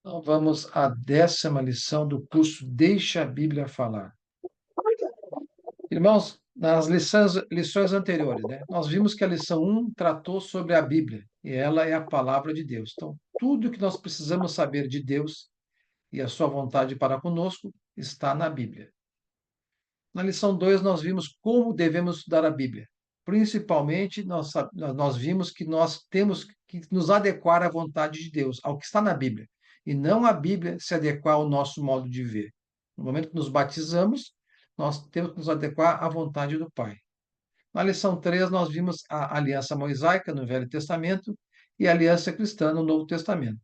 Então, vamos à 10ª lição do curso Deixa a Bíblia Falar. Irmãos, nas lições anteriores, né, nós vimos que a lição 1 tratou sobre a Bíblia, e ela é a palavra de Deus. Então, tudo que nós precisamos saber de Deus e a sua vontade para conosco está na Bíblia. Na lição 2, nós vimos como devemos estudar a Bíblia. Principalmente, nós vimos que nós temos que nos adequar à vontade de Deus, ao que está na Bíblia, e não a Bíblia se adequar ao nosso modo de ver. No momento que nos batizamos, nós temos que nos adequar à vontade do Pai. Na lição 3, nós vimos a aliança mosaica no Velho Testamento e a aliança cristã no Novo Testamento.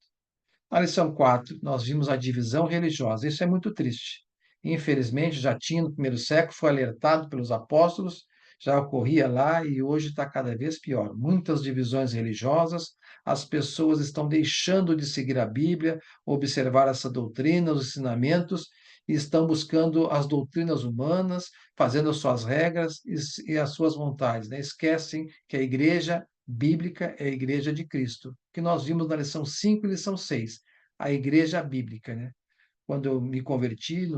Na lição 4, nós vimos a divisão religiosa. Isso é muito triste. Infelizmente, já tinha no primeiro século, foi alertado pelos apóstolos, já ocorria lá e hoje está cada vez pior. Muitas divisões religiosas, as pessoas estão deixando de seguir a Bíblia, observar essa doutrina, os ensinamentos, e estão buscando as doutrinas humanas, fazendo as suas regras e as suas vontades, né? Esquecem que a igreja bíblica é a igreja de Cristo, que nós vimos na lição 5 e lição 6, a igreja bíblica, né? Quando eu me converti,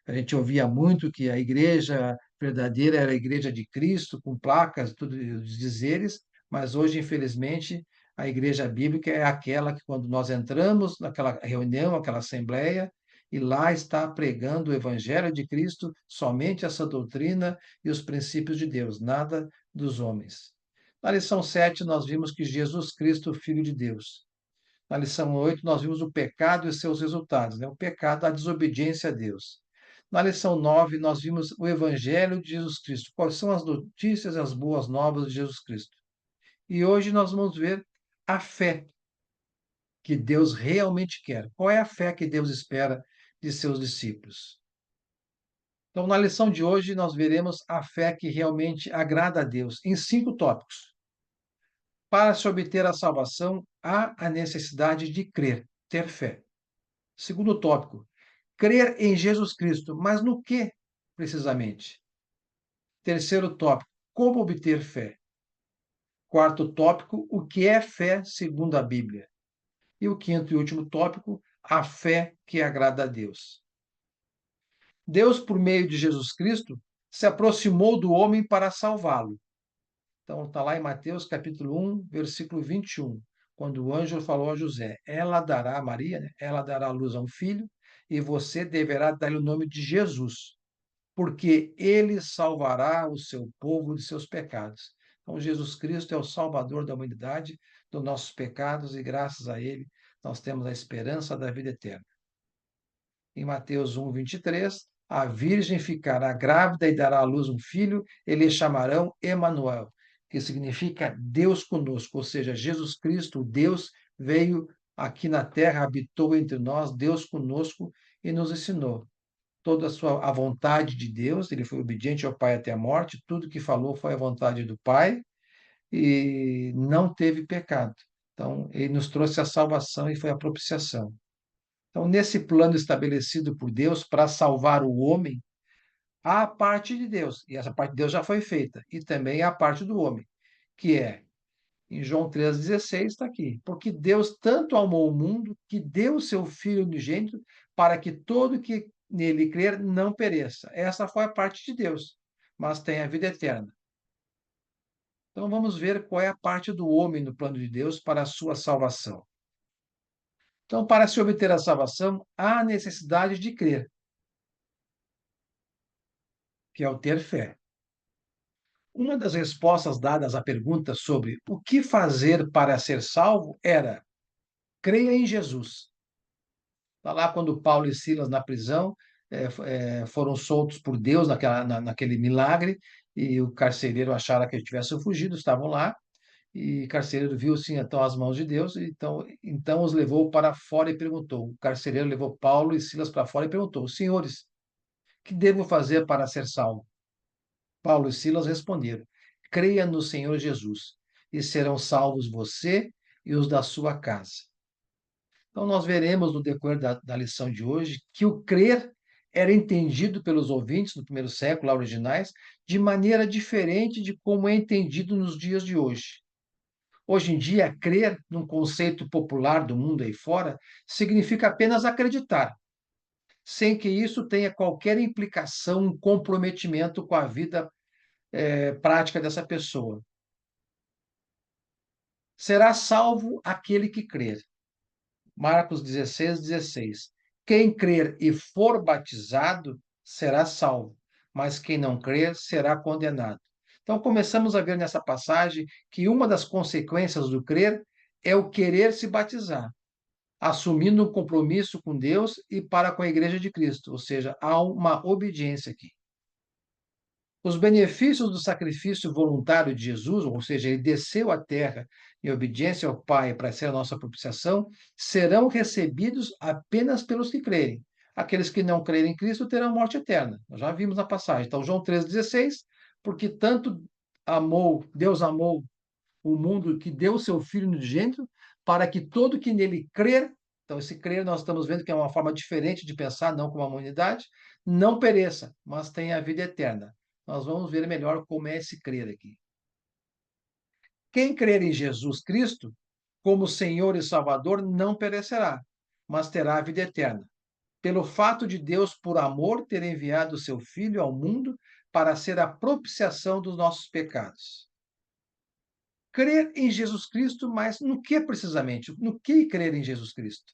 a gente ouvia muito que a igreja verdadeira era a igreja de Cristo, com placas, tudo os dizeres, mas hoje, infelizmente, a igreja bíblica é aquela que, quando nós entramos naquela reunião, aquela assembleia, e lá está pregando o evangelho de Cristo, somente essa doutrina e os princípios de Deus, nada dos homens. Na lição 7, nós vimos que Jesus Cristo, Filho de Deus. Na lição 8, nós vimos o pecado e seus resultados, né? O pecado, a desobediência a Deus. Na lição 9, nós vimos o Evangelho de Jesus Cristo. Quais são as notícias, as boas novas de Jesus Cristo? E hoje nós vamos ver a fé que Deus realmente quer. Qual é a fé que Deus espera de seus discípulos? Então, na lição de hoje, nós veremos a fé que realmente agrada a Deus, em 5 tópicos. Para se obter a salvação, há a necessidade de crer, ter fé. Segundo tópico, crer em Jesus Cristo, mas no que precisamente? Terceiro tópico, como obter fé? Quarto tópico, o que é fé segundo a Bíblia? E o quinto e último tópico, a fé que agrada a Deus. Deus, por meio de Jesus Cristo, se aproximou do homem para salvá-lo. Então, está lá em Mateus capítulo 1, versículo 21, quando o anjo falou a José: ela dará, a Maria, né? Ela dará à luz a um filho, e você deverá dar-lhe o nome de Jesus, porque ele salvará o seu povo de seus pecados. Então, Jesus Cristo é o Salvador da humanidade, dos nossos pecados, e graças a ele nós temos a esperança da vida eterna. Em Mateus 1, 23, a virgem ficará grávida e dará à luz um filho, e lhe chamarão Emanuel, que significa Deus conosco, ou seja, Jesus Cristo, Deus, veio aqui na terra, habitou entre nós, Deus conosco, e nos ensinou toda a vontade de Deus, ele foi obediente ao Pai até a morte, tudo que falou foi a vontade do Pai, e não teve pecado. Então, ele nos trouxe a salvação e foi a propiciação. Então, nesse plano estabelecido por Deus para salvar o homem, há a parte de Deus, e essa parte de Deus já foi feita, e também a parte do homem, que é, em João 3,16, está aqui, porque Deus tanto amou o mundo que deu o seu Filho unigênito para que todo que nele crer não pereça. Essa foi a parte de Deus, mas tem a vida eterna. Então vamos ver qual é a parte do homem no plano de Deus para a sua salvação. Então, para se obter a salvação, há necessidade de crer, que é o ter fé. Uma das respostas dadas à pergunta sobre o que fazer para ser salvo era: creia em Jesus. Está lá quando Paulo e Silas, na prisão, foram soltos por Deus naquele milagre, e o carcereiro achara que eles tivessem fugido, estavam lá, e o carcereiro viu, sim, então as mãos de Deus, então os levou para fora e perguntou. O carcereiro levou Paulo e Silas para fora e perguntou: senhores, que devo fazer para ser salvo? Paulo e Silas responderam: creia no Senhor Jesus, e serão salvos você e os da sua casa. Então, nós veremos no decorrer da lição de hoje que o crer era entendido pelos ouvintes do primeiro século, lá originais, de maneira diferente de como é entendido nos dias de hoje. Hoje em dia, crer, num conceito popular do mundo aí fora, significa apenas acreditar, sem que isso tenha qualquer implicação, um comprometimento com a vida, prática dessa pessoa. Será salvo aquele que crer. Marcos 16:16. Quem crer e for batizado será salvo, mas quem não crer será condenado. Então, começamos a ver nessa passagem que uma das consequências do crer é o querer se batizar, assumindo um compromisso com Deus e para com a Igreja de Cristo, ou seja, há uma obediência aqui. Os benefícios do sacrifício voluntário de Jesus, ou seja, ele desceu à terra em obediência ao Pai para ser a nossa propiciação, serão recebidos apenas pelos que crerem. Aqueles que não crerem em Cristo terão morte eterna. Nós já vimos na passagem. Então, João 3,16, porque tanto Deus amou o mundo que deu o seu Filho unigênito, para que todo que nele crer, então esse crer nós estamos vendo que é uma forma diferente de pensar, não como uma humanidade, não pereça, mas tenha a vida eterna. Nós vamos ver melhor como é esse crer aqui. Quem crer em Jesus Cristo como Senhor e Salvador não perecerá, mas terá a vida eterna, pelo fato de Deus, por amor, ter enviado o seu Filho ao mundo para ser a propiciação dos nossos pecados. Crer em Jesus Cristo, mas no que precisamente? No que crer em Jesus Cristo?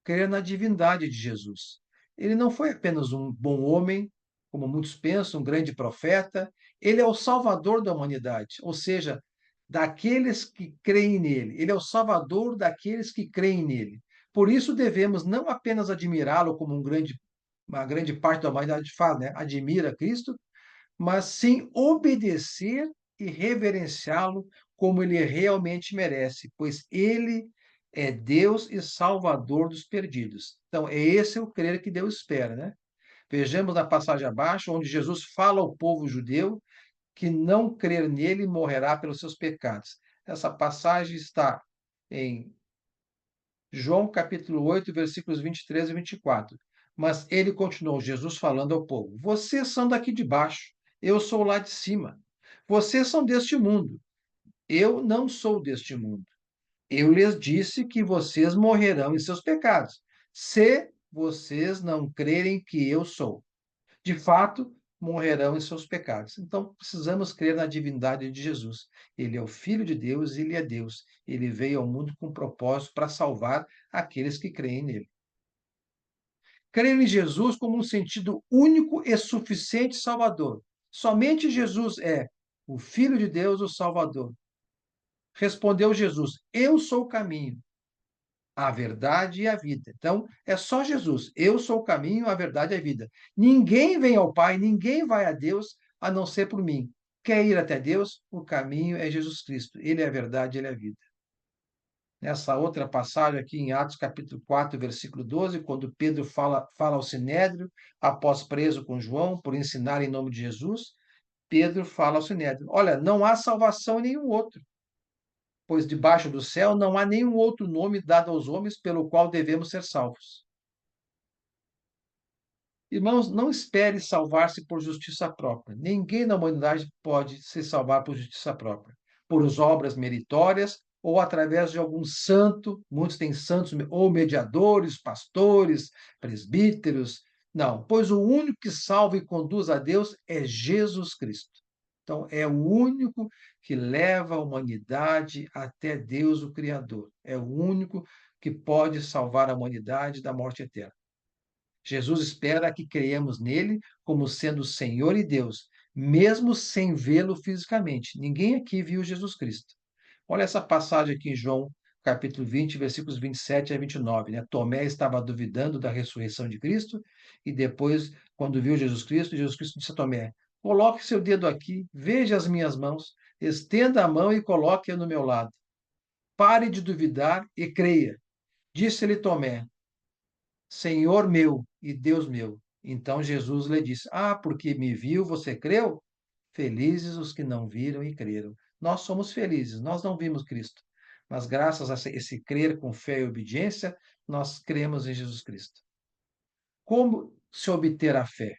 Crer na divindade de Jesus. Ele não foi apenas um bom homem, como muitos pensam, um grande profeta, ele é o salvador da humanidade, ou seja, daqueles que creem nele. Ele é o salvador daqueles que creem nele. Por isso devemos não apenas admirá-lo como uma grande parte da humanidade fala, né? Admira Cristo, mas sim obedecer e reverenciá-lo como ele realmente merece, pois ele é Deus e Salvador dos perdidos. Então, é esse o crer que Deus espera, né? Vejamos na passagem abaixo, onde Jesus fala ao povo judeu que não crer nele morrerá pelos seus pecados. Essa passagem está em João capítulo 8, versículos 23 e 24. Mas ele continuou, Jesus falando ao povo: Vocês são daqui de baixo, eu sou lá de cima. Vocês são deste mundo, eu não sou deste mundo. Eu lhes disse que vocês morrerão em seus pecados, se vocês não crerem que eu sou. De fato, morrerão em seus pecados. Então, precisamos crer na divindade de Jesus. Ele é o Filho de Deus, ele é Deus. Ele veio ao mundo com propósito para salvar aqueles que creem nele. Crer em Jesus como um sentido único e suficiente Salvador. Somente Jesus é o Filho de Deus, o Salvador. Respondeu Jesus: Eu sou o caminho, a verdade e a vida. Então, é só Jesus. Eu sou o caminho, a verdade e a vida. Ninguém vem ao Pai, ninguém vai a Deus a não ser por mim. Quer ir até Deus? O caminho é Jesus Cristo. Ele é a verdade, ele é a vida. Nessa outra passagem aqui em Atos capítulo 4, versículo 12, quando Pedro fala ao Sinédrio, após preso com João, por ensinar em nome de Jesus, Pedro fala ao Sinédrio: Olha, não há salvação em nenhum outro, pois debaixo do céu não há nenhum outro nome dado aos homens pelo qual devemos ser salvos. Irmãos, não espere salvar-se por justiça própria. Ninguém na humanidade pode se salvar por justiça própria, por obras meritórias ou através de algum santo. Muitos têm santos ou mediadores, pastores, presbíteros. Não, pois o único que salva e conduz a Deus é Jesus Cristo. Então, é o único que leva a humanidade até Deus, o Criador. É o único que pode salvar a humanidade da morte eterna. Jesus espera que creiamos nele como sendo Senhor e Deus, mesmo sem vê-lo fisicamente. Ninguém aqui viu Jesus Cristo. Olha essa passagem aqui em João, capítulo 20, versículos 27 a 29, né? Tomé estava duvidando da ressurreição de Cristo e depois, quando viu Jesus Cristo disse a Tomé: Coloque seu dedo aqui, veja as minhas mãos, estenda a mão e coloque-a no meu lado. Pare de duvidar e creia. Disse-lhe Tomé: Senhor meu e Deus meu. Então Jesus lhe disse: porque me viu, você creu? Felizes os que não viram e creram. Nós somos felizes, nós não vimos Cristo, mas graças a esse crer com fé e obediência, nós cremos em Jesus Cristo. Como se obter a fé?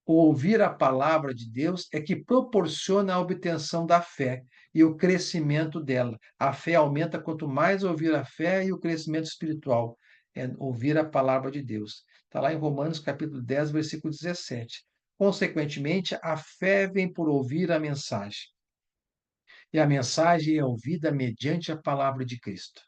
O ouvir a palavra de Deus é que proporciona a obtenção da fé e o crescimento dela. A fé aumenta quanto mais ouvir a fé e o crescimento espiritual. É ouvir a palavra de Deus. Está lá em Romanos capítulo 10, versículo 17. Consequentemente, a fé vem por ouvir a mensagem. E a mensagem é ouvida mediante a palavra de Cristo.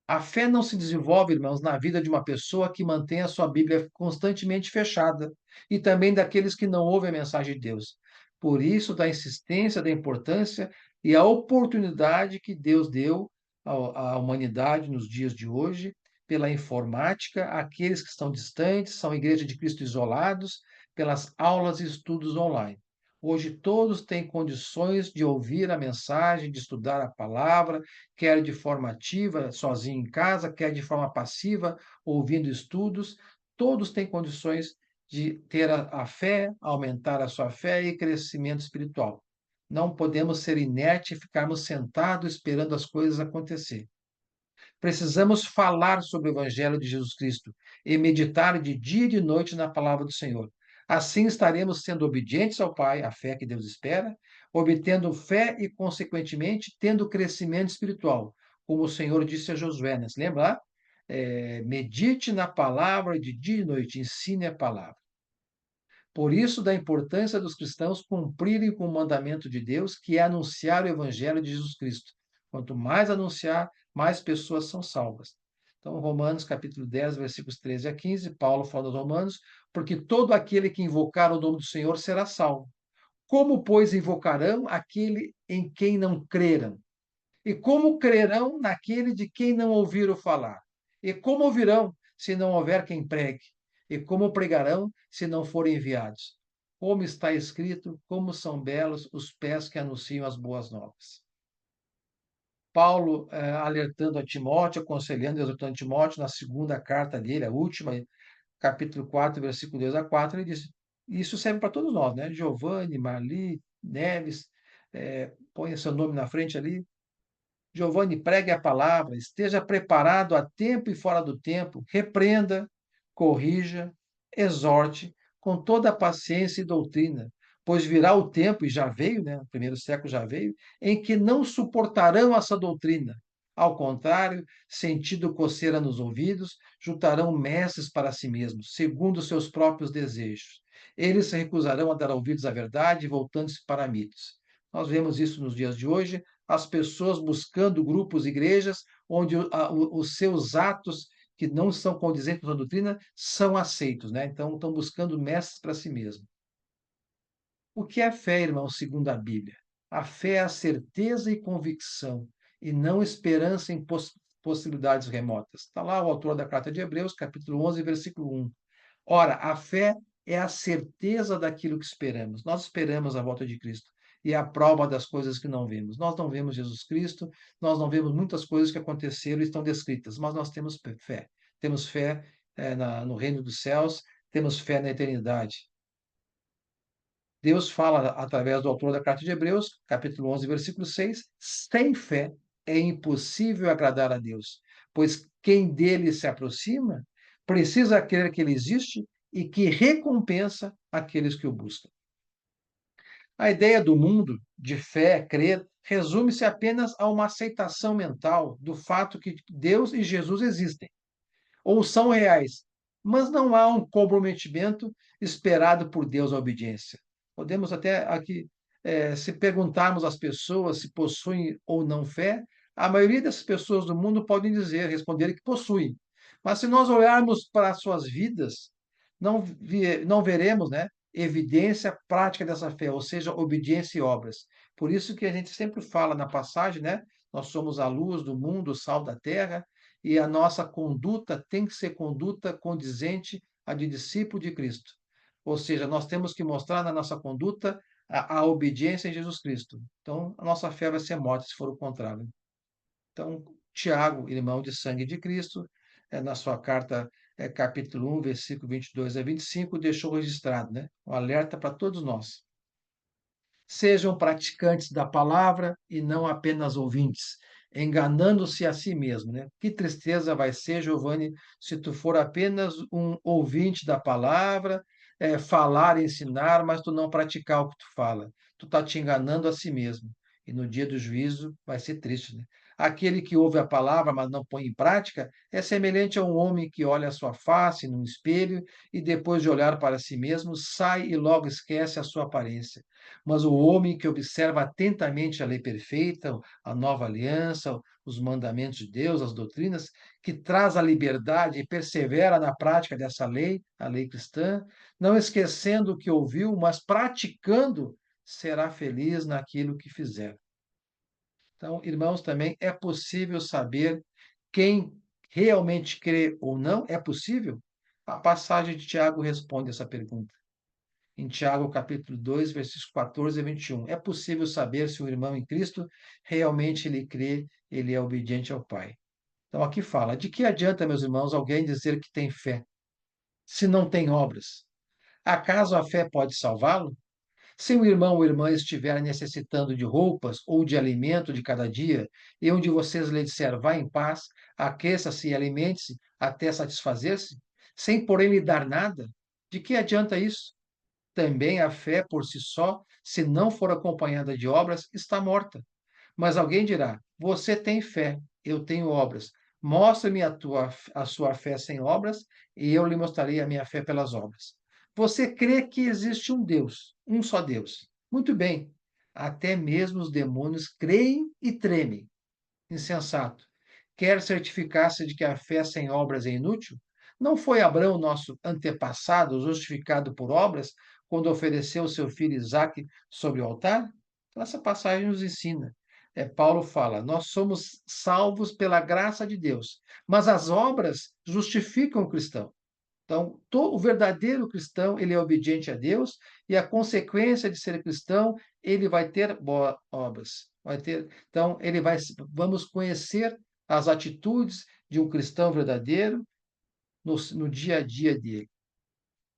A fé não se desenvolve, irmãos, na vida de uma pessoa que mantém a sua Bíblia constantemente fechada e também daqueles que não ouvem a mensagem de Deus. Por isso, da insistência, da importância e a oportunidade que Deus deu à humanidade nos dias de hoje, pela informática, aqueles que estão distantes, são Igreja de Cristo isolados, pelas aulas e estudos online. Hoje todos têm condições de ouvir a mensagem, de estudar a palavra, quer de forma ativa, sozinho em casa, quer de forma passiva, ouvindo estudos, todos têm condições de ter a fé, aumentar a sua fé e crescimento espiritual. Não podemos ser inertes e ficarmos sentados esperando as coisas acontecer. Precisamos falar sobre o Evangelho de Jesus Cristo e meditar de dia e de noite na palavra do Senhor. Assim estaremos sendo obedientes ao Pai, a fé que Deus espera, obtendo fé e, consequentemente, tendo crescimento espiritual, como o Senhor disse a Josué, né? Se lembra lá? Medite na palavra de dia e noite, ensine a palavra. Por isso, da importância dos cristãos cumprirem com o mandamento de Deus, que é anunciar o Evangelho de Jesus Cristo. Quanto mais anunciar, mais pessoas são salvas. Então, Romanos capítulo 10, versículos 13 a 15, Paulo fala aos Romanos, porque todo aquele que invocar o nome do Senhor será salvo. Como, pois, invocarão aquele em quem não creram? E como crerão naquele de quem não ouviram falar? E como ouvirão se não houver quem pregue? E como pregarão se não forem enviados? Como está escrito, como são belos os pés que anunciam as boas novas. Paulo, alertando a Timóteo, aconselhando e exortando Timóteo, na segunda carta dele, a última, capítulo 4, versículo 2 a 4, ele diz, isso serve para todos nós, né? Giovanni, Marli, Neves, põe seu nome na frente ali, Giovanni, pregue a palavra, esteja preparado a tempo e fora do tempo, repreenda, corrija, exorte com toda a paciência e doutrina, pois virá o tempo, e já veio, né? O primeiro século já veio, em que não suportarão essa doutrina. Ao contrário, sentindo coceira nos ouvidos, juntarão mestres para si mesmos, segundo seus próprios desejos. Eles se recusarão a dar ouvidos à verdade, voltando-se para mitos. Nós vemos isso nos dias de hoje, as pessoas buscando grupos, igrejas, onde os seus atos que não são condizentes com a doutrina são aceitos, né? Então, estão buscando mestres para si mesmo. O que é fé, irmão, segundo a Bíblia? A fé é a certeza e convicção, e não esperança em possibilidades remotas. Está lá o autor da carta de Hebreus, capítulo 11, versículo 1. Ora, a fé é a certeza daquilo que esperamos. Nós esperamos a volta de Cristo e é a prova das coisas que não vemos. Nós não vemos Jesus Cristo, nós não vemos muitas coisas que aconteceram e estão descritas, mas nós temos fé. Temos fé no reino dos céus, temos fé na eternidade. Deus fala através do autor da carta de Hebreus, capítulo 11, versículo 6, sem fé é impossível agradar a Deus, pois quem dele se aproxima precisa crer que ele existe e que recompensa aqueles que o buscam. A ideia do mundo, de fé, crer, resume-se apenas a uma aceitação mental do fato que Deus e Jesus existem ou são reais, mas não há um comprometimento esperado por Deus à obediência. Podemos até aqui, se perguntarmos às pessoas se possuem ou não fé, a maioria das pessoas do mundo podem dizer, responder que possuem. Mas se nós olharmos para as suas vidas, não veremos, né, evidência prática dessa fé, ou seja, obediência e obras. Por isso que a gente sempre fala na passagem, né? Nós somos a luz do mundo, o sal da terra, e a nossa conduta tem que ser conduta condizente à de discípulo de Cristo. Ou seja, nós temos que mostrar na nossa conduta a obediência em Jesus Cristo. Então, a nossa fé vai ser morta se for o contrário. Então, Tiago, irmão de sangue de Cristo, na sua carta, capítulo 1, versículo 22 a 25, deixou registrado, né? Um alerta para todos nós. Sejam praticantes da palavra e não apenas ouvintes, enganando-se a si mesmo, né? Que tristeza vai ser, Giovanni, se tu for apenas um ouvinte da palavra, falar, ensinar, mas tu não praticar o que tu fala. Tu está te enganando a si mesmo. E no dia do juízo vai ser triste, né? Aquele que ouve a palavra, mas não põe em prática, é semelhante a um homem que olha a sua face num espelho e depois de olhar para si mesmo, sai e logo esquece a sua aparência. Mas o homem que observa atentamente a lei perfeita, a nova aliança, os mandamentos de Deus, as doutrinas, que traz a liberdade e persevera na prática dessa lei, a lei cristã, não esquecendo o que ouviu, mas praticando, será feliz naquilo que fizer. Então, irmãos, também é possível saber quem realmente crê ou não? É possível? A passagem de Tiago responde essa pergunta. Em Tiago, capítulo 2, versículos 14 a 21. É possível saber se o irmão em Cristo realmente ele crê, ele é obediente ao Pai. Então, aqui fala: de que adianta, meus irmãos, alguém dizer que tem fé, se não tem obras? Acaso a fé pode salvá-lo? Se o irmão ou irmã estiver necessitando de roupas ou de alimento de cada dia, e um de vocês lhe disser, vá em paz, aqueça-se e alimente-se até satisfazer-se, sem porém lhe dar nada, de que adianta isso? Também a fé por si só, se não for acompanhada de obras, está morta. Mas alguém dirá: você tem fé, eu tenho obras. Mostre-me a sua fé sem obras, e eu lhe mostrarei a minha fé pelas obras. Você crê que existe um Deus, um só Deus. Muito bem. Até mesmo os demônios creem e tremem. Insensato. Quer certificar-se de que a fé sem obras é inútil? Não foi Abraão, nosso antepassado, justificado por obras, quando ofereceu seu filho Isaque sobre o altar? Então, essa passagem nos ensina. Paulo fala: nós somos salvos pela graça de Deus, mas as obras justificam o cristão. Então, o verdadeiro cristão, ele é obediente a Deus e a consequência de ser cristão, ele vai ter boas obras. Então, vamos conhecer as atitudes de um cristão verdadeiro no dia a dia dele.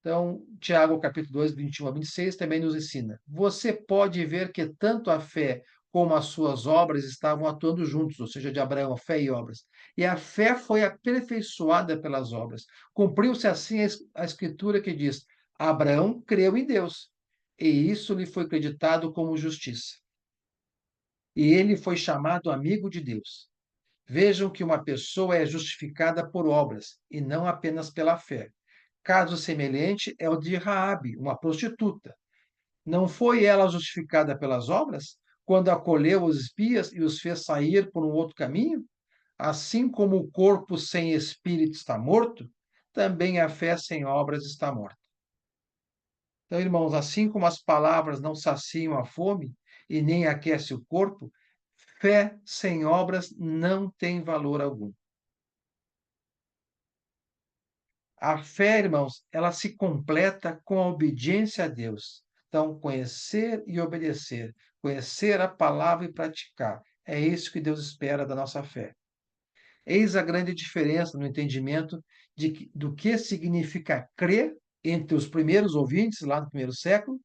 Então, Tiago, capítulo 2, 21 a 26, também nos ensina. Você pode ver que tanto a fé como as suas obras estavam atuando juntos, ou seja, de Abraão, fé e obras. E a fé foi aperfeiçoada pelas obras. Cumpriu-se assim a escritura que diz: Abraão creu em Deus, e isso lhe foi creditado como justiça. E ele foi chamado amigo de Deus. Vejam que uma pessoa é justificada por obras, e não apenas pela fé. Caso semelhante é o de Raabe, uma prostituta. Não foi ela justificada pelas obras, quando acolheu os espias e os fez sair por um outro caminho? Assim como o corpo sem espírito está morto, também a fé sem obras está morta. Então, irmãos, assim como as palavras não saciam a fome e nem aquecem o corpo, fé sem obras não tem valor algum. A fé, irmãos, ela se completa com a obediência a Deus. Então, conhecer e obedecer, conhecer a palavra e praticar, é isso que Deus espera da nossa fé. Eis a grande diferença no entendimento do que significa crer entre os primeiros ouvintes, lá no primeiro século,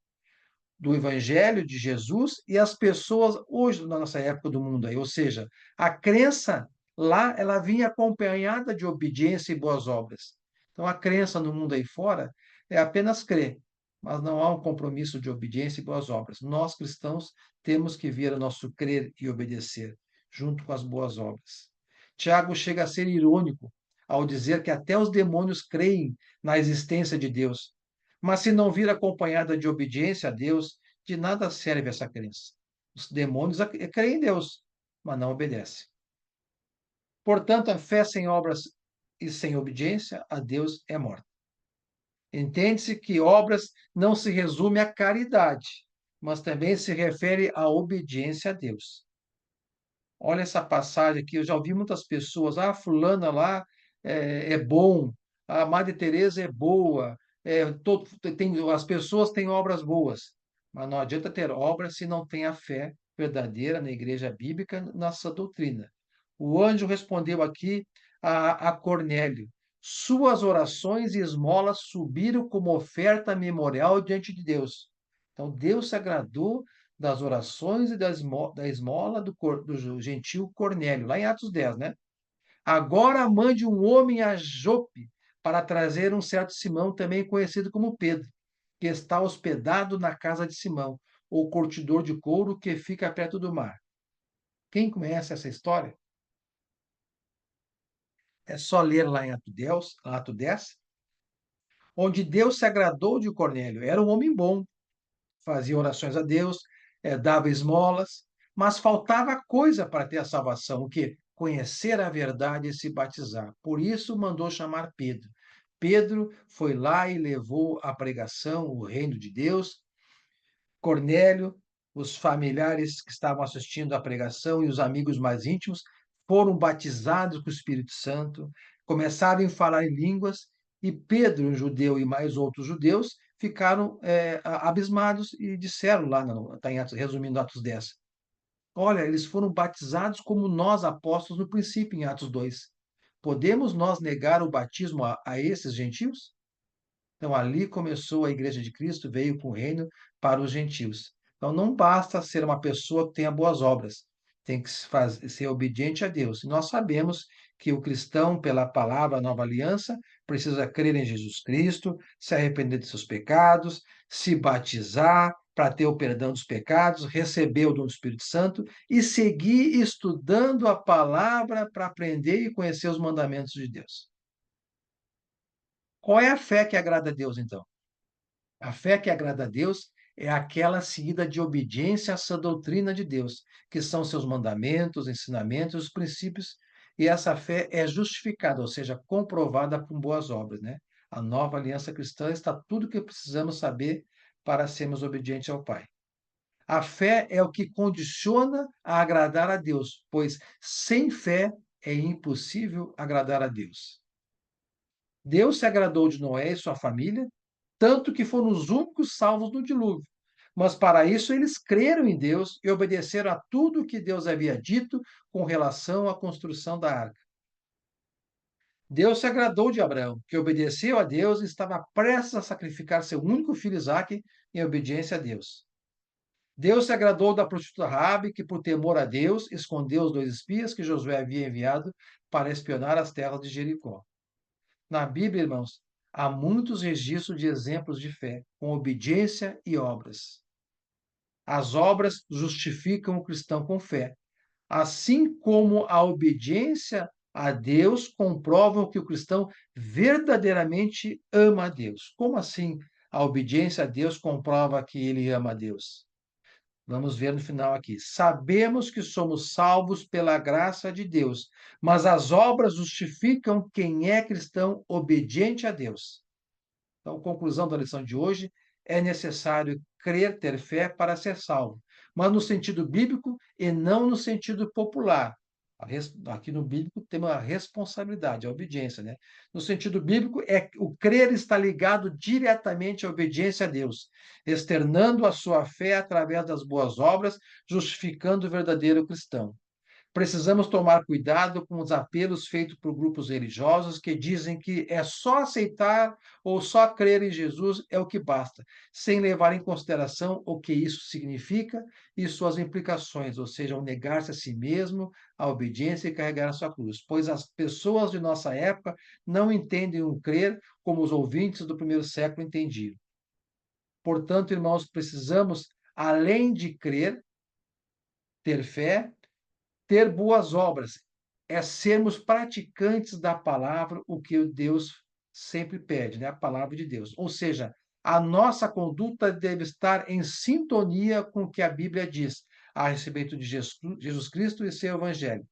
do Evangelho de Jesus e as pessoas hoje na nossa época do mundo aí. Ou seja, a crença lá ela vinha acompanhada de obediência e boas obras. Então a crença no mundo aí fora é apenas crer, mas não há um compromisso de obediência e boas obras. Nós cristãos temos que vir o nosso crer e obedecer junto com as boas obras. Tiago chega a ser irônico ao dizer que até os demônios creem na existência de Deus, mas se não vir acompanhada de obediência a Deus, de nada serve essa crença. Os demônios creem em Deus, mas não obedecem. Portanto, a fé sem obras e sem obediência a Deus é morta. Entende-se que obras não se resume à caridade, mas também se refere à obediência a Deus. Olha essa passagem aqui, eu já ouvi muitas pessoas, fulana lá é bom, a Madre Teresa é boa, as pessoas têm obras boas, mas não adianta ter obras se não tem a fé verdadeira na igreja bíblica, nessa doutrina. O anjo respondeu aqui a Cornélio, suas orações e esmolas subiram como oferta memorial diante de Deus. Então Deus se agradou das orações e da esmola do gentil Cornélio, lá em Atos 10, né? Agora mande um homem a Jope para trazer um certo Simão, também conhecido como Pedro. que está hospedado na casa de Simão, o curtidor de couro que fica perto do mar. Quem conhece essa história? É só ler lá em Ato 10, onde Deus se agradou de Cornélio. Era um homem bom, fazia orações a Deus, dava esmolas, mas faltava coisa para ter a salvação, o que? Conhecer a verdade e se batizar. Por isso mandou chamar Pedro. Pedro foi lá e levou a pregação, o reino de Deus. Cornélio, os familiares que estavam assistindo à pregação e os amigos mais íntimos foram batizados com o Espírito Santo, começaram a falar em línguas, e Pedro, um judeu, e mais outros judeus ficaram abismados e disseram lá, está em Atos, resumindo Atos 10, olha, eles foram batizados como nós, apóstolos, no princípio, em Atos 2. Podemos nós negar o batismo a esses gentios? Então, ali começou a Igreja de Cristo, veio com o reino para os gentios. Então, não basta ser uma pessoa que tenha boas obras, tem que ser obediente a Deus. E nós sabemos que o cristão, pela palavra Nova Aliança, precisa crer em Jesus Cristo, se arrepender de seus pecados, se batizar para ter o perdão dos pecados, receber o dom do Espírito Santo e seguir estudando a palavra para aprender e conhecer os mandamentos de Deus. Qual é a fé que agrada a Deus, então? A fé que agrada a Deus é aquela seguida de obediência a essa doutrina de Deus, que são seus mandamentos, ensinamentos, os princípios, e essa fé é justificada, ou seja, comprovada com boas obras, né? A nova aliança cristã está tudo o que precisamos saber para sermos obedientes ao Pai. A fé é o que condiciona a agradar a Deus, pois sem fé é impossível agradar a Deus. Deus se agradou de Noé e sua família, tanto que foram os únicos salvos no dilúvio. Mas para isso eles creram em Deus e obedeceram a tudo o que Deus havia dito com relação à construção da arca. Deus se agradou de Abraão, que obedeceu a Deus e estava prestes a sacrificar seu único filho Isaque em obediência a Deus. Deus se agradou da prostituta Raabe, que por temor a Deus escondeu os 2 espias que Josué havia enviado para espionar as terras de Jericó. Na Bíblia, irmãos, há muitos registros de exemplos de fé, com obediência e obras. As obras justificam o cristão com fé, assim como a obediência a Deus comprovam que o cristão verdadeiramente ama a Deus. Como assim a obediência a Deus comprova que ele ama a Deus? Vamos ver no final aqui. Sabemos que somos salvos pela graça de Deus, mas as obras justificam quem é cristão obediente a Deus. Então, conclusão da lição de hoje: é necessário crer, ter fé para ser salvo, mas no sentido bíblico e não no sentido popular. Aqui no bíblico tem uma responsabilidade, a obediência, né? No sentido bíblico, o crer está ligado diretamente à obediência a Deus, externando a sua fé através das boas obras, justificando o verdadeiro cristão. Precisamos tomar cuidado com os apelos feitos por grupos religiosos que dizem que é só aceitar ou só crer em Jesus é o que basta, sem levar em consideração o que isso significa e suas implicações, ou seja, o negar-se a si mesmo, a obediência e carregar a sua cruz. Pois as pessoas de nossa época não entendem o crer como os ouvintes do primeiro século entendiam. Portanto, irmãos, precisamos, além de crer, ter fé, ter boas obras, é sermos praticantes da palavra, o que Deus sempre pede, né? A palavra de Deus. Ou seja, a nossa conduta deve estar em sintonia com o que a Bíblia diz a respeito de Jesus Cristo e seu evangelho.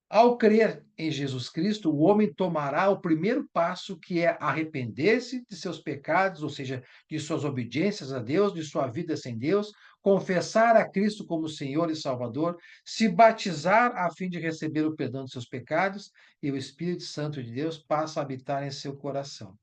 Ao crer em Jesus Cristo, o homem tomará o primeiro passo, que é arrepender-se de seus pecados, ou seja, de suas obediências a Deus, de sua vida sem Deus, confessar a Cristo como Senhor e Salvador, se batizar a fim de receber o perdão de seus pecados, e o Espírito Santo de Deus passa a habitar em seu coração.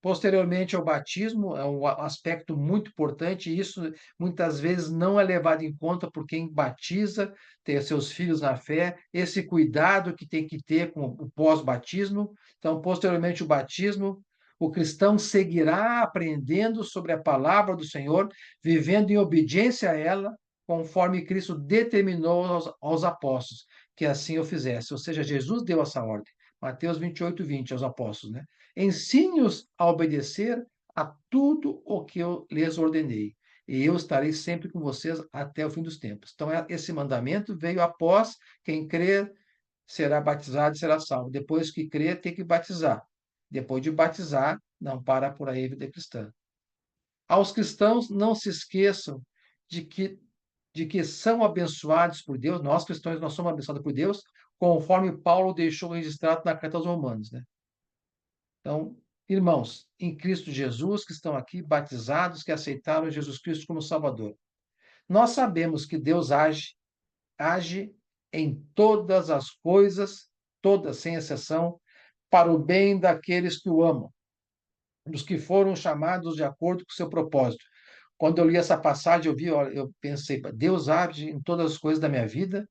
Posteriormente ao batismo, é um aspecto muito importante, e isso muitas vezes não é levado em conta por quem batiza, tem seus filhos na fé, esse cuidado que tem que ter com o pós-batismo. Então, posteriormente o batismo, o cristão seguirá aprendendo sobre a palavra do Senhor, vivendo em obediência a ela, conforme Cristo determinou aos apóstolos que assim o fizesse. Ou seja, Jesus deu essa ordem. Mateus 28, 20 aos apóstolos, né? Ensine-os a obedecer a tudo o que eu lhes ordenei, e eu estarei sempre com vocês até o fim dos tempos. Então, esse mandamento veio após quem crer será batizado e será salvo. Depois que crer, tem que batizar. Depois de batizar, não para por aí a vida cristã. Aos cristãos, não se esqueçam de que, de que são abençoados por Deus, nós cristãos, nós somos abençoados por Deus, conforme Paulo deixou registrado na carta aos Romanos, né? Então, irmãos, em Cristo Jesus, que estão aqui batizados, que aceitaram Jesus Cristo como Salvador, nós sabemos que Deus age em todas as coisas, todas sem exceção, para o bem daqueles que o amam, dos que foram chamados de acordo com o seu propósito. Quando eu li essa passagem, olha, eu pensei, Deus age em todas as coisas da minha vida,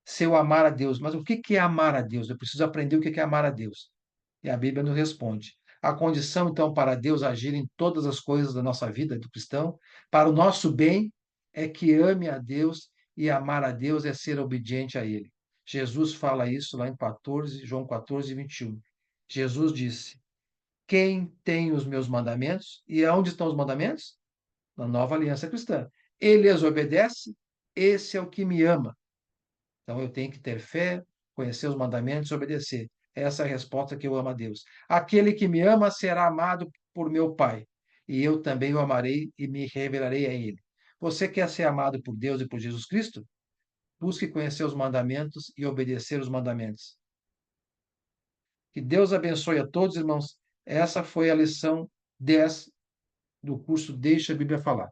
se eu amar a Deus. Mas o que é amar a Deus? Eu preciso aprender o que é amar a Deus. E a Bíblia nos responde. A condição, então, para Deus agir em todas as coisas da nossa vida, do cristão, para o nosso bem, é que ame a Deus, e amar a Deus é ser obediente a Ele. Jesus fala isso lá em 14, João 14, 21. Jesus disse: Quem tem os meus mandamentos, e aonde estão os mandamentos? Na nova aliança cristã. Ele as obedece, esse é o que me ama. Então eu tenho que ter fé, conhecer os mandamentos e obedecer. Essa é a resposta que eu amo a Deus. Aquele que me ama será amado por meu Pai, e eu também o amarei e me revelarei a ele. Você quer ser amado por Deus e por Jesus Cristo? Busque conhecer os mandamentos e obedecer os mandamentos. Que Deus abençoe a todos, irmãos. Essa foi a lição 10 do curso Deixa a Bíblia Falar.